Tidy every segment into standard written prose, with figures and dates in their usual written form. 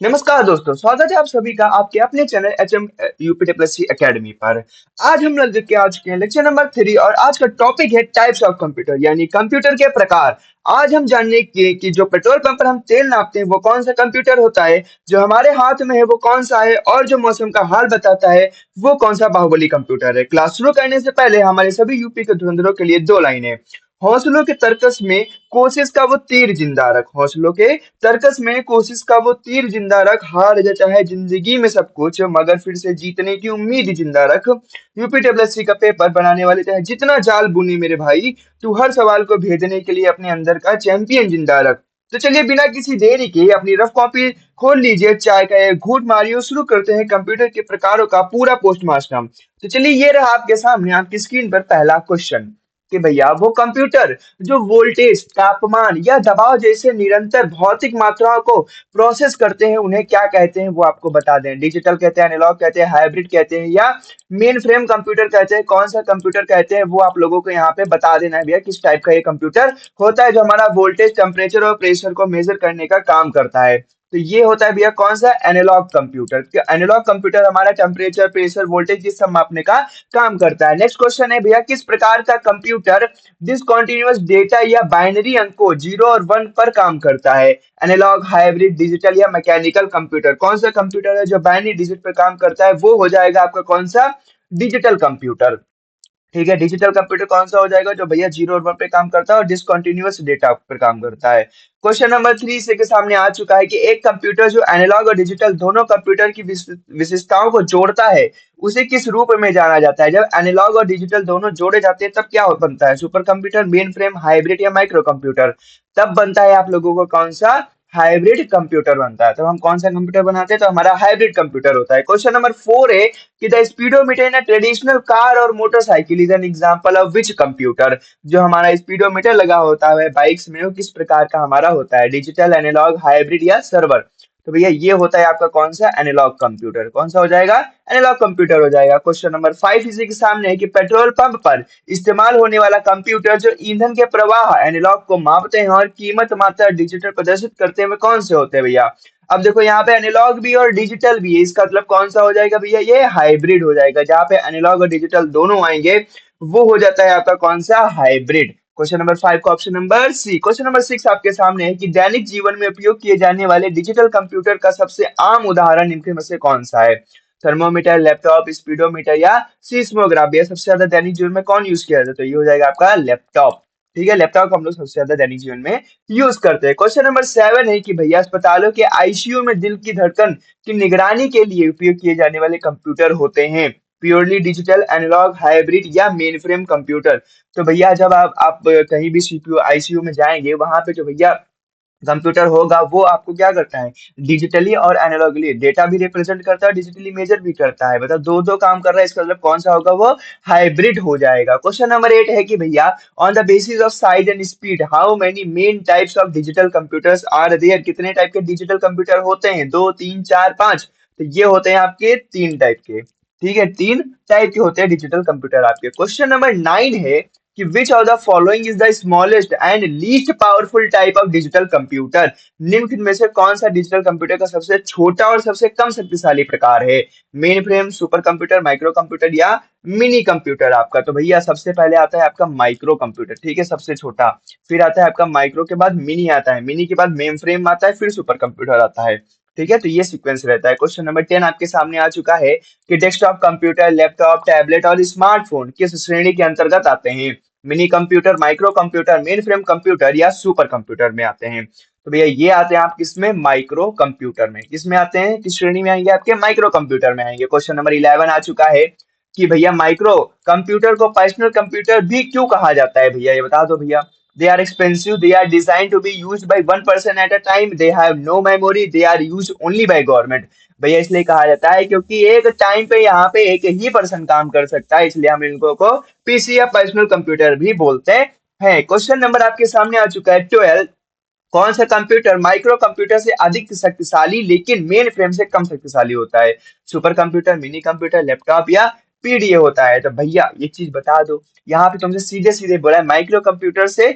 नमस्कार दोस्तों, स्वागत है आप सभी का आपके अपने चैनल एचएम यूपीटीप्लस एकेडमी पर। आज हम लोग देख के आ चुके हैं लेक्चर नंबर 3 और आज का टॉपिक है टाइप्स ऑफ कंप्यूटर यानी कंप्यूटर के प्रकार। आज हम जानेंगे कि जो पेट्रोल पंप पर हम तेल नापते हैं वो कौन सा कंप्यूटर होता है, जो हमारे हाथ में है वो कौन सा है और जो मौसम का हाल बताता है वो कौन सा बाहुबली कंप्यूटर है। क्लास शुरू करने से पहले हमारे सभी यूपी के धुरंधरों के लिए दो लाइनें। हौसलों के तर्कस में कोशिश का वो तीर जिंदा रख, हौसलों के तर्कस में कोशिश का वो तीर जिंदा रख, हार जा चाहे जिंदगी में सब कुछ मगर फिर से जीतने की उम्मीद जिंदा रख। यूपीडब्ल्यूएससी का पेपर बनाने वाले चाहे जितना जाल बुनी मेरे भाई, तू हर सवाल को भेदने के लिए अपने अंदर का चैंपियन जिंदा रख। तो चलिए बिना किसी देरी के अपनी रफ कॉपी खोल लीजिए, चाय का एक घूंट मारियो, शुरू करते हैं कंप्यूटर के प्रकारों का पूरा पोस्टमार्टम। तो चलिए ये रहा आपके सामने आपकी स्क्रीन पर पहला क्वेश्चन कि भैया वो कंप्यूटर जो वोल्टेज, तापमान या दबाव जैसे निरंतर भौतिक मात्राओं को प्रोसेस करते हैं उन्हें क्या कहते हैं वो आपको बता दें। डिजिटल कहते हैं, एनालॉग कहते हैं, हाइब्रिड कहते हैं या मेन फ्रेम कंप्यूटर कहते हैं, कौन सा कंप्यूटर कहते हैं वो आप लोगों को यहाँ पे बता देना है भैया किस टाइप का ये कंप्यूटर होता है जो हमारा वोल्टेज, टेम्परेचर और प्रेशर को मेजर करने का काम करता है। तो ये होता है भैया कौन सा, एनालॉग कंप्यूटर। एनालॉग कंप्यूटर हमारा टेम्परेचर, प्रेशर, वोल्टेज ये सब मापने का काम करता है। नेक्स्ट क्वेश्चन है भैया किस प्रकार का कंप्यूटर डिसकंटीन्यूअस डेटा या बाइनरी अंकों 0 और 1 पर काम करता है। एनालॉग, हाइब्रिड, डिजिटल या मैकेनिकल कंप्यूटर। कौन सा कंप्यूटर है जो बाइनरी डिजिट पर काम करता है वो हो जाएगा आपका कौन सा, डिजिटल कंप्यूटर। ठीक है, डिजिटल कंप्यूटर कौन सा हो जाएगा जो भैया 0 और 1 पे काम करता है और डिसकंटीन्यूअस डेटा पर काम करता है। क्वेश्चन नंबर 3 से के सामने आ चुका है कि एक कंप्यूटर जो एनालॉग और डिजिटल दोनों कंप्यूटर की विशेषताओं को जोड़ता है उसे किस रूप में जाना जाता है। जब एनालॉग और डिजिटल दोनों जोड़े जाते हैं तब क्या बनता है, super computer, main frame, hybrid या माइक्रो कंप्यूटर। तब बनता है आप लोगों को कौन सा, हाइब्रिड कंप्यूटर बनता है। तो हम कौन सा कंप्यूटर बनाते हैं, तो हमारा हाइब्रिड कंप्यूटर होता है। क्वेश्चन नंबर 4 है कि the speedometer in a traditional car और motorcycle is an example of which computer. जो हमारा स्पीडोमीटर लगा होता है बाइक्स में वो किस प्रकार का हमारा होता है, डिजिटल, एनालॉग, हाइब्रिड या सर्वर। तो भैया ये होता है आपका कौन सा, एनालॉग कंप्यूटर। कौन सा हो जाएगा, एनालॉग कंप्यूटर हो जाएगा। क्वेश्चन नंबर 5 इसी के सामने है कि पेट्रोल पंप पर इस्तेमाल होने वाला कंप्यूटर जो ईंधन के प्रवाह, एनालॉग को मापते हैं और कीमत मात्रा डिजिटल प्रदर्शित करते हैं कौन से होते हैं भैया। अब देखो यहाँ पे एनालॉग भी और डिजिटल भी है, इसका मतलब कौन सा हो जाएगा भैया, ये हाइब्रिड हो जाएगा। जहाँ पे एनालॉग और डिजिटल दोनों आएंगे वो हो जाता है आपका कौन सा, हाइब्रिड। क्वेश्चन नंबर 5 का option number C. Question number 6 आपके सामने है कि दैनिक जीवन में उपयोग किए जाने वाले डिजिटल कंप्यूटर का सबसे आम उदाहरण निम्न में से कौन सा है। थर्मोमीटर, लैपटॉप, स्पीडोमीटर या सीस्मोग्राफ। ये सबसे ज्यादा दैनिक जीवन में कौन यूज किया जाता है, तो ये हो जाएगा आपका लैपटॉप। ठीक है, लैपटॉप हम लोग सबसे ज्यादा दैनिक जीवन में यूज करते हैं। क्वेश्चन नंबर 7 है कि भैया अस्पतालों के आईसीयू में दिल की धड़कन की निगरानी के लिए उपयोग किए जाने वाले कंप्यूटर होते हैं, प्योरली डिजिटल, एनालॉग, हाइब्रिड या मेन फ्रेम कंप्यूटर। तो भैया जब आप कहीं भी सीपीयू आईसीयू में जाएंगे वहां पे जो भैया कंप्यूटर होगा वो आपको क्या करता है, डिजिटली और एनालॉगली डेटा भी रिप्रेजेंट करता है, डिजिटली मेजर भी करता है। मतलब दो दो काम कर रहा है, इसका मतलब कौन सा होगा, वो हाइब्रिड हो जाएगा। क्वेश्चन नंबर 8 है कि भैया on the basis of size and speed how many main types of digital computers are there. कितने टाइप के डिजिटल कंप्यूटर होते हैं, 2, 3, 4, 5। तो ये होते हैं आपके 3 टाइप के। ठीक है, 3 टाइप के होते हैं डिजिटल कंप्यूटर आपके। क्वेश्चन नंबर 9 है कि which of the following is the smallest and least powerful type of digital computer। निम्न में से कौन सा डिजिटल कंप्यूटर का सबसे छोटा और सबसे कम शक्तिशाली प्रकार है, main frame, super computer, micro computer या मिनी कंप्यूटर आपका। तो भैया सबसे पहले आता है आपका माइक्रो कंप्यूटर, ठीक है, सबसे छोटा। फिर आता है आपका माइक्रो के बाद मिनी आता है, मिनी के बाद मेन फ्रेम आता है, फिर सुपर कंप्यूटर आता है। ठीक है, तो ये सीक्वेंस रहता है। क्वेश्चन नंबर 10 आपके सामने आ चुका है कि डेस्कटॉप कंप्यूटर, लैपटॉप, टैबलेट और स्मार्टफोन किस श्रेणी के अंतर्गत आते हैं, mini computer, micro computer, main frame computer या सुपर कंप्यूटर में आते हैं। तो भैया ये आते हैं आप किसमें, माइक्रो कंप्यूटर में। किसमें आते हैं, किस श्रेणी में आएंगे, आपके माइक्रो कंप्यूटर में आएंगे। क्वेश्चन नंबर 11 आ चुका है कि भैया माइक्रो कंप्यूटर को पर्सनल कंप्यूटर भी क्यों कहा जाता है, भैया ये बता दो भैया। They are expensive, they are design to be use by one person at a time, they have no memory, they are use only by government. भैया इसलिए कहा जाता है क्योंकि एक टाइम पे यहाँ पे एक ही पर्सन काम कर सकता है, इसलिए हम इनको को पीसी या पर्सनल कंप्यूटर भी बोलते हैं। क्वेश्चन नंबर आपके सामने आ चुका है 12। कौन सा कंप्यूटर माइक्रो कंप्यूटर से अधिक शक्तिशाली लेकिन मेन फ्रेम से कम शक्तिशाली होता है, super computer, mini computer, laptop या पीडीए होता है। तो भैया ये चीज बता दो, यहाँ पे तुमसे सीधे सीधे बोला है माइक्रो कंप्यूटर से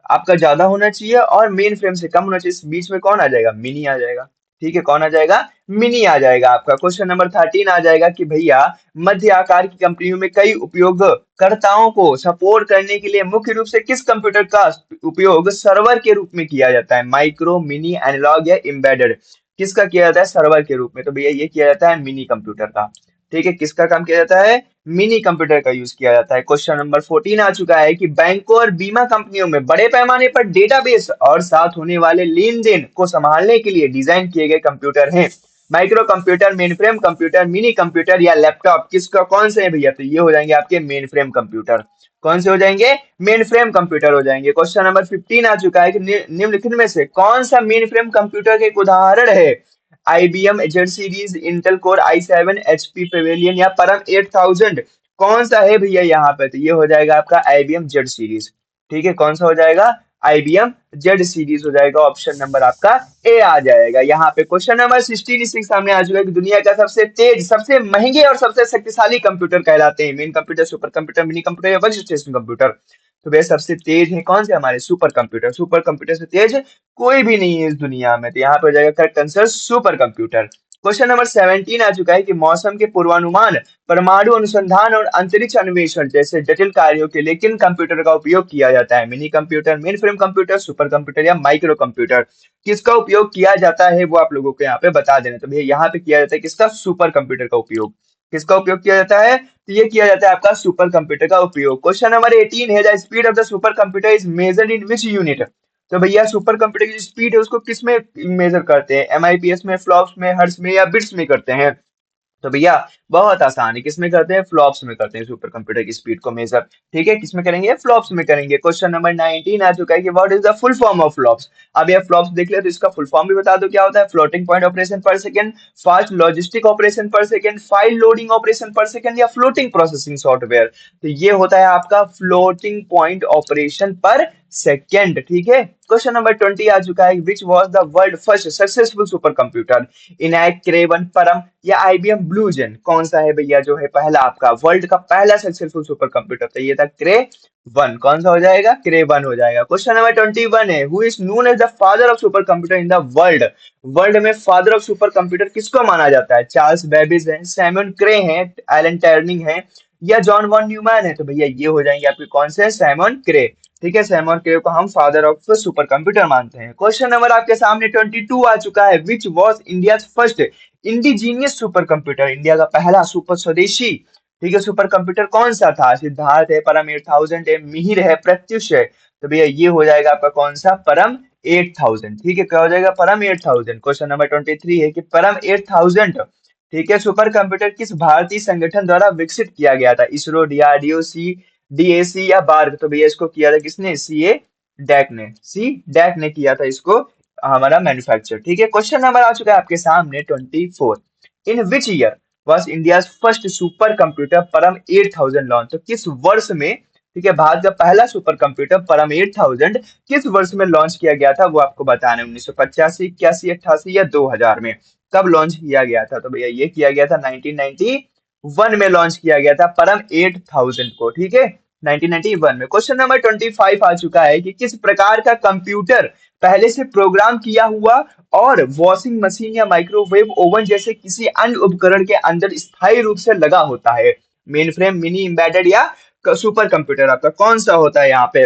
आपका ज्यादा होना चाहिए और मेन फ्रेम से कम होना चाहिए, इस बीच में कौन आ जाएगा, मिनी आ जाएगा। ठीक है, कौन आ जाएगा? मिनी आ जाएगा आपका। क्वेश्चन नंबर 13 आ जाएगा कि भैया मध्य आकार की कंपनियों में कई उपयोगकर्ताओं को सपोर्ट करने के लिए मुख्य रूप से किस कंप्यूटर का उपयोग सर्वर के रूप में किया जाता है? माइक्रो, मिनी, एनालॉग या एम्बेडेड? किसका किया जाता है सर्वर के रूप में? तो भैया ये किया जाता है मिनी कंप्यूटर का। ठीक है, किसका काम किया जाता है? मिनी कंप्यूटर का यूज किया जाता है। क्वेश्चन नंबर 14 आ चुका है कि बैंकों और बीमा कंपनियों में बड़े पैमाने पर डेटाबेस और साथ होने वाले लेन देन को संभालने के लिए डिजाइन किए गए कंप्यूटर हैं। Micro computer, main frame computer, mini computer या लैपटॉप, किसका कौन से है भैया? तो ये हो जाएंगे आपके मेन फ्रेम कंप्यूटर। कौन से हो जाएंगे? मेन फ्रेम कंप्यूटर हो जाएंगे। क्वेश्चन नंबर 15 आ चुका है कि निम्नलिखित में से कौन सा मेन फ्रेम कंप्यूटर का एक उदाहरण है? IBM Z series, Intel core i7, HP pavilion या परम 8000? कौन सा है भैया यहाँ पे? तो ये हो जाएगा आपका आईबीएम जेड सीरीज। ठीक है, कौन सा हो जाएगा? आईबीएम जेड सीरीज हो जाएगा। ऑप्शन नंबर आपका ए आ जाएगा यहाँ पे। क्वेश्चन नंबर 16 इसी के सामने आ चुका है कि दुनिया का सबसे तेज, सबसे महंगे और सबसे शक्तिशाली कंप्यूटर कहलाते हैं? Main computer, super computer, mini computer या वर्क स्टेशन कंप्यूटर? तो भैया सबसे तेज है कौन से? हमारे सुपर कंप्यूटर। सुपर कंप्यूटर से तेज कोई भी नहीं है इस दुनिया में। तो यहाँ पे हो जाएगा correct answer super computer. Question number 17 आ चुका है कि मौसम के पूर्वानुमान, परमाणु अनुसंधान और अंतरिक्ष अन्वेषण जैसे जटिल कार्यों के लिए किन कंप्यूटर का उपयोग किया जाता है? Mini computer, main frame computer, super computer या माइक्रो कंप्यूटर? किसका उपयोग किया जाता है वो आप लोगों को यहाँ पे बता देना। तो भैया यहाँ पे किया जाता है किसका? सुपर कंप्यूटर का उपयोग। किसका उपयोग किया जाता है? तो ये किया जाता है आपका सुपर कंप्यूटर का उपयोग। क्वेश्चन नंबर 18 है, the speed of the super computer is measured in which unit? तो भैया सुपर कंप्यूटर की स्पीड है उसको किस में मेजर करते हैं? एमआईपीएस में, फ्लॉप्स में, हर्ट्ज में या बिट्स में करते हैं? तो भैया बहुत आसान है, किसमें करते हैं? फ्लॉप्स में करते हैं सुपर कंप्यूटर की स्पीड को मेजर। ठीक है, किसमें करेंगे? फ्लॉप्स में करेंगे। क्वेश्चन नंबर 19 आ चुका है कि what is the full form of flops? अब ये फ्लॉप्स देख ले तो इसका फुल फॉर्म भी बता दो क्या होता है? Floating point operation per second, fast logistic operation per second, file loading operation per second या फ्लोटिंग प्रोसेसिंग सॉफ्टवेयर? तो ये होता है आपका floating point operation per second. ठीक है, क्वेश्चन नंबर 20 आ चुका है, which was the world first successful super computer? ENIAC, Cray 1, Param या आईबीएम ब्लू जेन? कौन सा है भैया जो है पहला आपका वर्ल्ड का पहला सक्सेसफुल सुपर कंप्यूटर? तो ये था क्रे 1। कौन सा हो जाएगा? क्रे 1 हो जाएगा। क्वेश्चन नंबर 21 है, who is known as the father of super computer in the world? World में फादर ऑफ सुपर कंप्यूटर किसको माना जाता है? चार्ल्स बेबेज है, सैमुअल क्रे है, एलन टर्निंग है या जॉन वॉन न्यूमैन है? तो भैया ये हो जाएंगे आपके कौन से? सैमुअल क्रे। ठीक है, सैमुअल क्रे को हम फादर ऑफ सुपर कंप्यूटर मानते हैं। क्वेश्चन नंबर आपके सामने 22 आ चुका है, which was India first indigenous super computer? India का पहला सुपर स्वदेशी, ठीक है, सुपर कंप्यूटर कौन सा था? सिद्धार्थ है, परम 8000 है, मिहिर है, प्रत्युष है? तो भैया ये हो जाएगा आपका कौन सा? परम 8000। ठीक है, क्या हो जाएगा? परम 8000। क्वेश्चन नंबर 23 है कि परम 8000, ठीक है, सुपर कंप्यूटर किस भारतीय संगठन द्वारा विकसित किया गया था? इसरो, डीआरडीओ, सी डीएसी या बार्ग? तो भैया इसको किया था किसने? सी डैक ने किया था इसको, हमारा मैन्युफैक्चर। ठीक है, क्वेश्चन नंबर आ चुका है आपके सामने 24, in which year was India first super computer Param 8000 launch? तो किस वर्ष में, ठीक है, भारत का पहला सुपर कंप्यूटर परम 8000 किस वर्ष में लॉन्च किया गया था वो आपको बताना है? 1985, 81, 88 या 2000 में? कब लॉन्च किया गया था? तो भैया ये किया गया था 1991 में लॉन्च किया गया था परम 8000 को। ठीक है, 1991 में। क्वेश्चन नंबर 25 आ चुका है कि किस प्रकार का कंप्यूटर पहले से प्रोग्राम किया हुआ और वॉशिंग मशीन या माइक्रोवेव ओवन जैसे किसी अन्य उपकरण के अंदर स्थायी रूप से लगा होता है? मेन फ्रेम, मिनी, एम्बेडेड या सुपर कंप्यूटर? आपका कौन सा होता है यहाँ पे?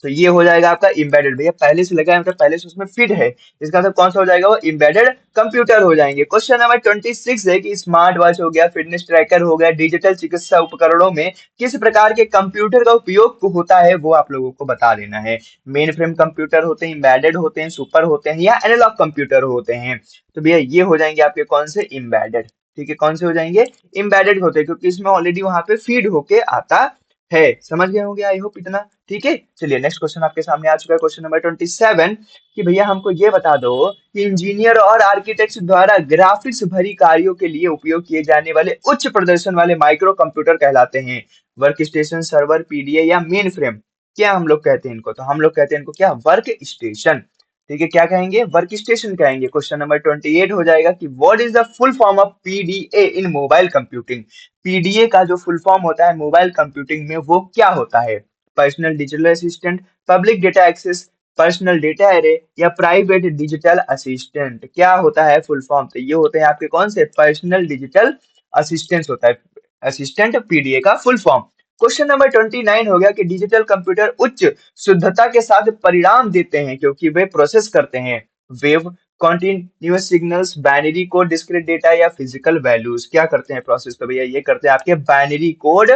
तो ये हो जाएगा आपका एम्बेडेड। भैया पहले से लगा है मतलब पहले से उसमें फिट है, इसका मतलब कौन सा हो जाएगा? वो एम्बेडेड कंप्यूटर हो जाएंगे। क्वेश्चन नंबर 26 है कि स्मार्ट वॉच हो गया, फिटनेस ट्रैकर हो गया, डिजिटल चिकित्सा उपकरणों में किस प्रकार के कंप्यूटर का उपयोग होता है वो आप लोगों को बता देना है? मेन फ्रेम कंप्यूटर होते हैं, एम्बेडेड होते हैं, सुपर होते हैं या एनालॉग कंप्यूटर होते हैं? तो भैया ये हो जाएंगे आपके कौन से? एम्बेडेड। ठीक है, कौन से हो जाएंगे? एम्बेडेड होते हैं, क्योंकि इसमें ऑलरेडी वहां पे फीड होके आता है। समझ गए होंगे आई होप इतना। ठीक है, चलिए नेक्स्ट क्वेश्चन आपके सामने आ चुका है, क्वेश्चन नंबर 27, कि भैया हमको ये बता दो कि इंजीनियर और आर्किटेक्ट द्वारा ग्राफिक्स भरी कार्यों के लिए उपयोग किए जाने वाले उच्च प्रदर्शन वाले माइक्रो कंप्यूटर कहलाते हैं? वर्क स्टेशन, सर्वर, पीडीए या मेन फ्रेम? क्या हम लोग कहते हैं इनको? तो हम लोग कहते हैं इनको क्या? Work station. ठीक है, क्या कहेंगे? वर्क स्टेशन कहेंगे। क्वेश्चन नंबर 28 हो जाएगा कि what is the full form of PDA in mobile computing? PDA का जो फुल फॉर्म होता है मोबाइल कंप्यूटिंग में वो क्या होता है? Personal digital assistant, public data access, personal data array या प्राइवेट डिजिटल असिस्टेंट। क्या होता है फुल फॉर्म? तो ये होते हैं आपके कौन से? पर्सनल डिजिटल असिस्टेंट होता है, असिस्टेंट पीडीए का फुल फॉर्म। क्वेश्चन नंबर 29 हो गया कि डिजिटल कंप्यूटर उच्च शुद्धता के साथ परिणाम देते हैं क्योंकि वे प्रोसेस करते हैं wave, continuous signals, binary code, discrete data या फिजिकल वैल्यूज। क्या करते हैं प्रोसेस? तो भैया ये करते हैं आपके बाइनरी कोड,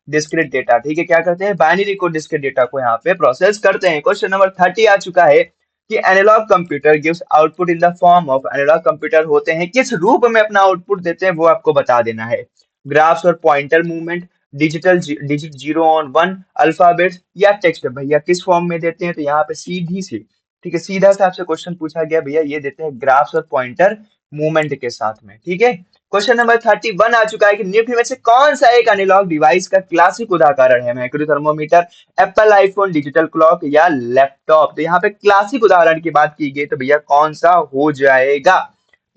डिस्क्रीट डेटा। ठीक है, क्या करते हैं? बाइनरी कोड, डिस्क्रीट डेटा को यहाँ पे प्रोसेस करते हैं। क्वेश्चन नंबर 30 आ चुका है कि analog computer gives output in the form of. Analog computer होते हैं किस रूप में अपना आउटपुट देते हैं वो आपको बता देना है। ग्राफ्स और पॉइंटर मूवमेंट, डिजिटल डिजिट 0 और 1, अल्फाबेट्स या टेक्स्ट। भैया किस फॉर्म में देते हैं? तो यहाँ पे सीधी सी, ठीक है, सीधा सा आपसे क्वेश्चन पूछा गया, भैया ये देते हैं ग्राफ्स और पॉइंटर मूवमेंट के साथ में। ठीक है, क्वेश्चन नंबर 31 आ चुका है कि निम्न में से कौन सा एक एनालॉग डिवाइस का क्लासिक उदाहरण है? Micro thermometer, Apple iPhone, digital clock या लैपटॉप। तो यहाँ पे क्लासिक उदाहरण की बात की गई तो भैया कौन सा हो जाएगा?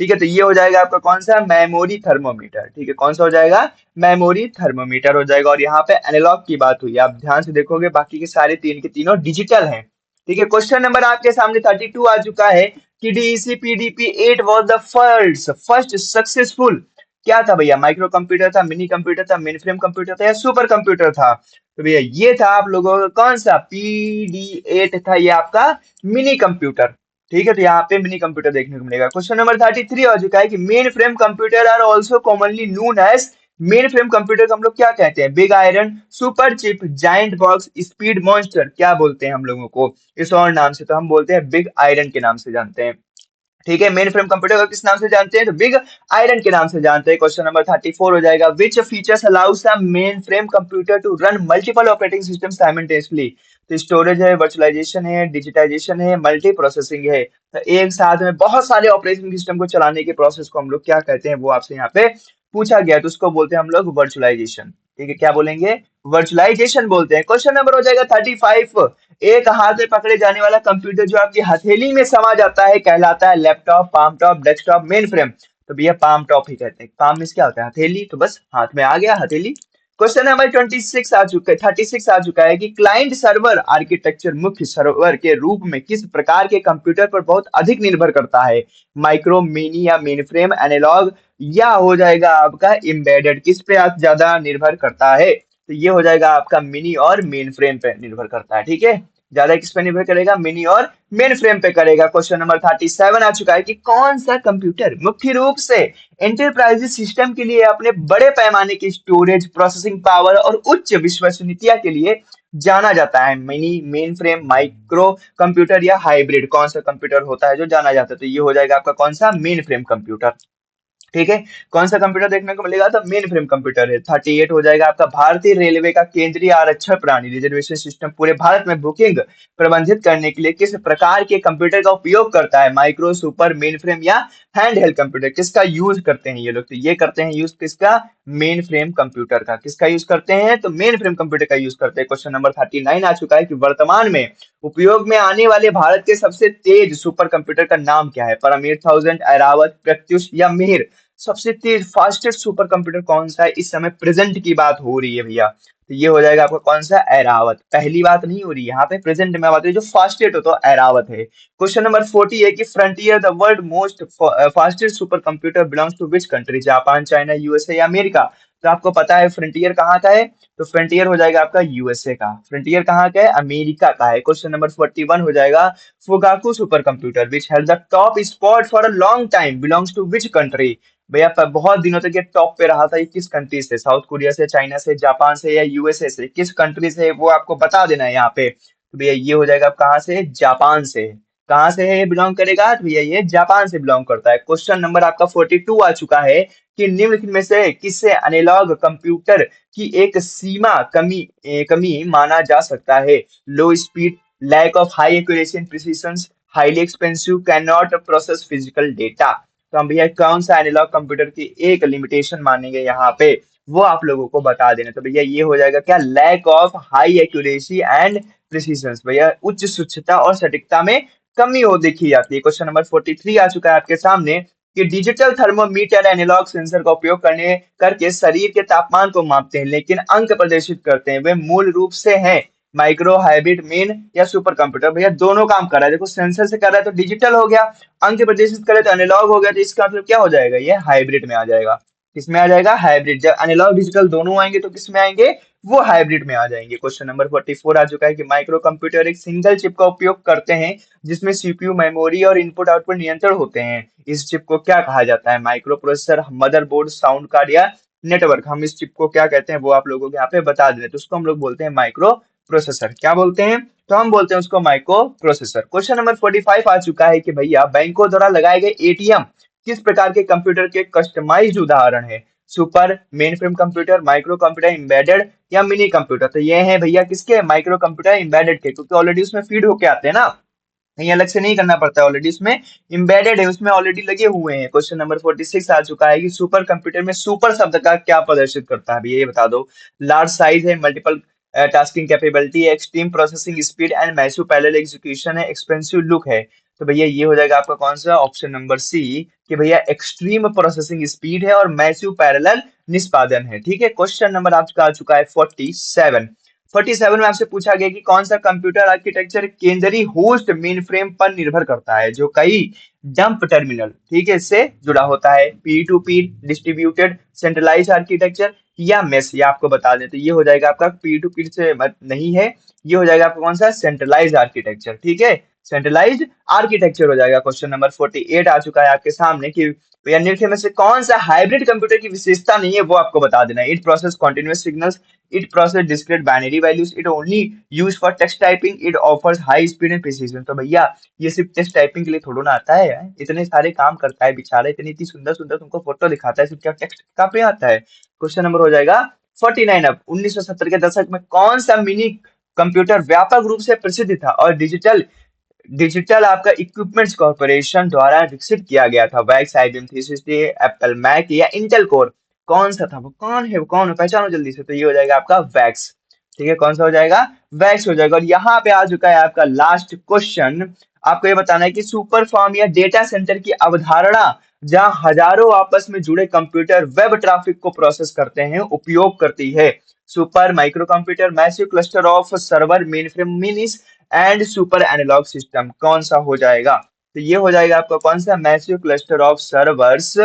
ठीक है, तो ये हो जाएगा आपका कौन सा? Memory thermometer. ठीक है, कौन सा हो जाएगा? मेमोरी थर्मोमीटर हो जाएगा। और यहाँ पे एनालॉग की बात हुई, आप ध्यान से देखोगे बाकी के सारे तीन के तीनों डिजिटल हैं। ठीक है, क्वेश्चन नंबर आपके सामने 32 आ चुका है कि DEC PDP 8 was the first successful. क्या था भैया? माइक्रो कंप्यूटर था, मिनी कंप्यूटर था, मेन फ्रेम कंप्यूटर था या सुपर कंप्यूटर था? तो भैया ये था आप लोगों का कौन सा? पीडी 8 था ये आपका मिनी कंप्यूटर। ठीक है, तो यहाँ पे मिनी कंप्यूटर देखने को मिलेगा। क्वेश्चन नंबर 33 हो चुका है कि main frame computer are also commonly known as. Main frame computer को हम लोग क्या कहते हैं? Big iron, super chip, giant box, speed monster. क्या बोलते हैं हम लोगों को इस और नाम से? तो हम बोलते हैं बिग आयरन के नाम से जानते हैं। ठीक है, मेन फ्रेम कंप्यूटर को किस नाम से जानते हैं? तो बिग आयरन के नाम से जानते हैं। क्वेश्चन नंबर 34 हो जाएगा, which features allows a main frame computer to run multiple operating system simultaneously. तो स्टोरेज है, वर्चुअलाइजेशन है, डिजिटाइजेशन है, मल्टी प्रोसेसिंग है। तो एक साथ में बहुत सारे ऑपरेटिंग सिस्टम को चलाने के प्रोसेस को हम लोग क्या कहते हैं वो आपसे यहाँ पे पूछा गया, तो उसको बोलते हैं हम लोग वर्चुअलाइजेशन। ठीक है, क्या बोलेंगे? वर्चुअलाइजेशन बोलते हैं। क्वेश्चन नंबर हो जाएगा 35, एक हाथ में पकड़े जाने वाला कंप्यूटर जो आपकी हथेली में समा जाता है कहलाता है laptop, palm top, desktop, main frame. तो भैया पाम टॉप ही कहते हैं। पाम में क्या होता है? हथेली। तो बस हाथ में आ गया हथेली। क्वेश्चन नंबर 26 आ चुका है, 36 आ चुका है कि क्लाइंट सर्वर आर्किटेक्चर मुख्य सर्वर के रूप में किस प्रकार के कंप्यूटर पर बहुत अधिक निर्भर करता है? माइक्रो, मिनी या मेन फ्रेम, एनालॉग या हो जाएगा आपका एम्बेडेड? किस पे आप ज्यादा निर्भर करता है? तो ये हो जाएगा आपका मिनी और मेन फ्रेम पे निर्भर करता है। ठीक है, ज्यादा किस पे निर्भर करेगा? मिनी और मेन फ्रेम पे करेगा। क्वेश्चन नंबर 37 आ चुका है कि कौन सा कंप्यूटर मुख्य रूप से एंटरप्राइज सिस्टम के लिए अपने बड़े पैमाने की स्टोरेज, प्रोसेसिंग पावर और उच्च विश्वसनीयता के लिए जाना जाता है? Mini, main frame, micro computer या हाइब्रिड? कौन सा कंप्यूटर होता है जो जाना जाता है? तो ये हो जाएगा आपका कौन सा? Main frame computer. ठीक है, कौन सा कंप्यूटर देखने को मिलेगा? तो मेन फ्रेम कंप्यूटर है। 38 हो जाएगा आपका, भारतीय रेलवे का केंद्रीय आरक्षण प्रणाली रिजर्वेशन सिस्टम पूरे भारत में बुकिंग प्रबंधित करने के लिए किस प्रकार के कंप्यूटर का उपयोग करता है? माइक्रो, सुपर, मेन फ्रेम या हैंड हेल्ड कंप्यूटर? किसका यूज करते हैं ये लोग? तो ये करते हैं यूज किसका? मेन फ्रेम कंप्यूटर का। किसका यूज करते हैं? तो मेन फ्रेम कंप्यूटर का यूज करते हैं। क्वेश्चन नंबर 39 आ चुका है कि वर्तमान में उपयोग में आने वाले भारत के सबसे तेज सुपर कंप्यूटर का नाम क्या है? परमीर 1000, ऐरावत, प्रत्युष या मिहिर? सबसे तेज फास्टेस्ट सुपर कंप्यूटर कौन सा है? इस समय प्रेजेंट की बात हो रही है भैया, तो ये हो जाएगा आपका कौन सा? ऐरावत। पहली बात नहीं हो रही यहाँ पे, प्रेजेंट में बात हो रही है, जो फास्टेस्ट हो तो ऐरावत है। क्वेश्चन नंबर 40 है कि Frontier the world most fastest super computer belongs to which country? Japan, China, USA या अमेरिका? तो आपको पता है फ्रंटियर कहाँ का है? तो फ्रंटियर हो जाएगा आपका यूएसए का। फ्रंटियर कहाँ का है? अमेरिका का है। क्वेश्चन नंबर 41 हो जाएगा, Fugaku super computer which held the top spot for a long time belongs to which country? भैया बहुत दिनों तक ये टॉप पे रहा था, ये किस कंट्री से? साउथ कोरिया से, चाइना से, जापान से या यूएसए से? किस कंट्री से वो आपको बता देना है यहाँ पे। तो भैया ये हो जाएगा कहाँ से? जापान से। कहाँ से है ये बिलोंग करेगा? तो भैया ये जापान से बिलोंग करता है। क्वेश्चन नंबर आपका 42 आ चुका है कि निम्नलिखित में से किससे एनालॉग कंप्यूटर की एक सीमा कमी माना जा सकता है? Low speed, lack of high accuracy and precision, highly expensive, can not process physical data. तो हम भैया कौन सा एनालॉग कंप्यूटर की एक लिमिटेशन मानेंगे यहाँ पे, वो आप लोगों को बता देना। तो भैया ये हो जाएगा क्या? Lack of high accuracy and precision. भैया उच्च सूक्ष्मता और सटीकता में कमी हो देखी जाती है। क्वेश्चन नंबर 43 आ चुका है आपके सामने कि डिजिटल थर्मोमीटर एनालॉग सेंसर का उपयोग करने करके शरीर के तापमान को मापते हैं लेकिन अंक प्रदर्शित करते हैं, वे मूल रूप से हैं माइक्रो, हाइब्रिड, मेन या सुपर कंप्यूटर? भैया दोनों काम कर रहा है। देखो सेंसर से कर रहा है तो डिजिटल हो गया, अंक प्रदर्शित करे तो एनालॉग हो गया, तो इसका मतलब क्या हो जाएगा, ये हाइब्रिड में आ जाएगा। किसमें आ जाएगा, हाइब्रिड। जब एनालॉग डिजिटल दोनों आएंगे तो किसमें आएंगे, वो हाइब्रिड में आ जाएंगे। क्वेश्चन नंबर 44 आ चुका है कि माइक्रो कंप्यूटर एक सिंगल चिप का उपयोग करते हैं जिसमें सीपीयू, मेमोरी और इनपुट आउटपुट नियंत्रण होते हैं। इस चिप को क्या कहा जाता है, micro processor, motherboard, sound card या नेटवर्क? हम इस चिप को क्या कहते हैं वो आप लोगों को यहाँ पे बता दें, तो उसको हम लोग बोलते हैं माइक्रो प्रोसेसर। क्या बोलते हैं, तो हम बोलते हैं उसको माइक्रो प्रोसेसर। क्वेश्चन नंबर 45 आ चुका है कि भैया बैंकों द्वारा लगाए गए एटीएम किस प्रकार के कंप्यूटर के कस्टमाइज्ड उदाहरण है? Super, main frame computer, micro computer, embedded या मिनी कंप्यूटर? तो ये है भैया किसके, माइक्रो कंप्यूटर एम्बेडेड के, क्योंकि ऑलरेडी उसमें फीड होके आते हैं ना, कहीं अलग से नहीं करना पड़ता है, ऑलरेडी उसमें एम्बेडेड है, उसमें ऑलरेडी लगे हुए हैं। क्वेश्चन नंबर 46 आ चुका है कि सुपर कंप्यूटर में सुपर शब्द का क्या प्रदर्शित करता है, ये बता दो। लार्ज साइज है, मल्टीपल टास्किंग कैपेबिलिटी है, extreme processing speed and massive parallel execution है, एक्सपेंसिव लुक है? तो भैया ये हो जाएगा आपका कौन सा, ऑप्शन नंबर सी, कि भैया एक्सट्रीम प्रोसेसिंग स्पीड है और मैसिव पैरेलल निष्पादन है। ठीक है, क्वेश्चन नंबर आपका आ चुका है 47। 47 में आपसे पूछा गया कि कौन सा कंप्यूटर आर्किटेक्चर केंद्रीय होस्ट मेन फ्रेम पर निर्भर करता है जो कई डंप टर्मिनल, ठीक है, इससे जुड़ा होता है? P to P, distributed, centralize architecture या मेस? ये आपको बता दें तो ये हो जाएगा आपका पी टू पी से नहीं है, ये हो जाएगा आपका कौन सा, सेंट्रलाइज आर्किटेक्चर। ठीक है, सेंट्रलाइज्ड आर्किटेक्चर हो जाएगा। क्वेश्चन नंबर 48 आ चुका है आपके सामने कि भैया निम्न में से कौन सा हाइब्रिड कंप्यूटर की विशेषता नहीं है, वो आपको बता देना है। It process continuous signals, it process discrete binary values, it only used for text typing, it offers high speed and precision। तो भैया ये सिर्फ टेक्स्ट टाइपिंग के लिए थोड़ा ना आता है, इतने सारे काम करता है बेचारा, इतनी इतनी सुंदर सुंदर तुमको फोटो दिखाता है, सिर्फ क्या टेक्स्ट का पे आता है? क्वेश्चन नंबर हो जाएगा 49। अब 1970 के दशक में कौन सा मिनी कंप्यूटर व्यापक रूप से प्रसिद्ध था और डिजिटल डिजिटल आपका इक्विपमेंट्स कॉर्पोरेशन द्वारा विकसित किया गया था? वैक्स, आईबीएम 360, एप्पल मैक या इंटेल कोर? कौन सा था वो, कौन है वो, कौन है, पहचानो जल्दी से। तो ये हो जाएगा आपका वैक्स। ठीक है, कौन सा हो जाएगा, वैक्स हो जाएगा। और यहाँ पे आ चुका है आपका लास्ट क्वेश्चन। आपको ये बताना है कि सुपर फॉर्म या डेटा सेंटर की अवधारणा जहां हजारों आपस में जुड़े कंप्यूटर वेब ट्रैफिक को प्रोसेस करते हैं उपयोग करती है? Super, micro computer, massive cluster of server, main frame, minis and super analogue system? कौन सा हो जाएगा, तो ये हो जाएगा आपका कौन सा, मैसिव क्लस्टर ऑफ सर्वर्स,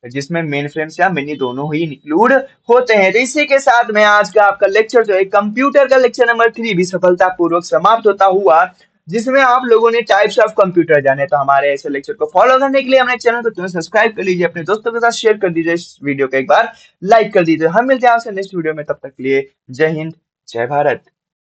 जिसमें मेन फ्रेम्स या मिनी दोनों ही इंक्लूड होते हैं। तो इसी के साथ में आज का आपका लेक्चर जो है कंप्यूटर का लेक्चर नंबर 3 भी सफलतापूर्वक समाप्त होता हुआ, जिसमें आप लोगों ने टाइप्स ऑफ कंप्यूटर जाने। तो हमारे ऐसे लेक्चर को फॉलो करने के लिए हमारे चैनल को तुम्हें सब्सक्राइब कर लीजिए, अपने दोस्तों के साथ शेयर कर दीजिए, इस वीडियो को एक बार लाइक कर दीजिए। हम मिलते हैं आपसे नेक्स्ट वीडियो में, तब तक के लिए जय हिंद, जय भारत।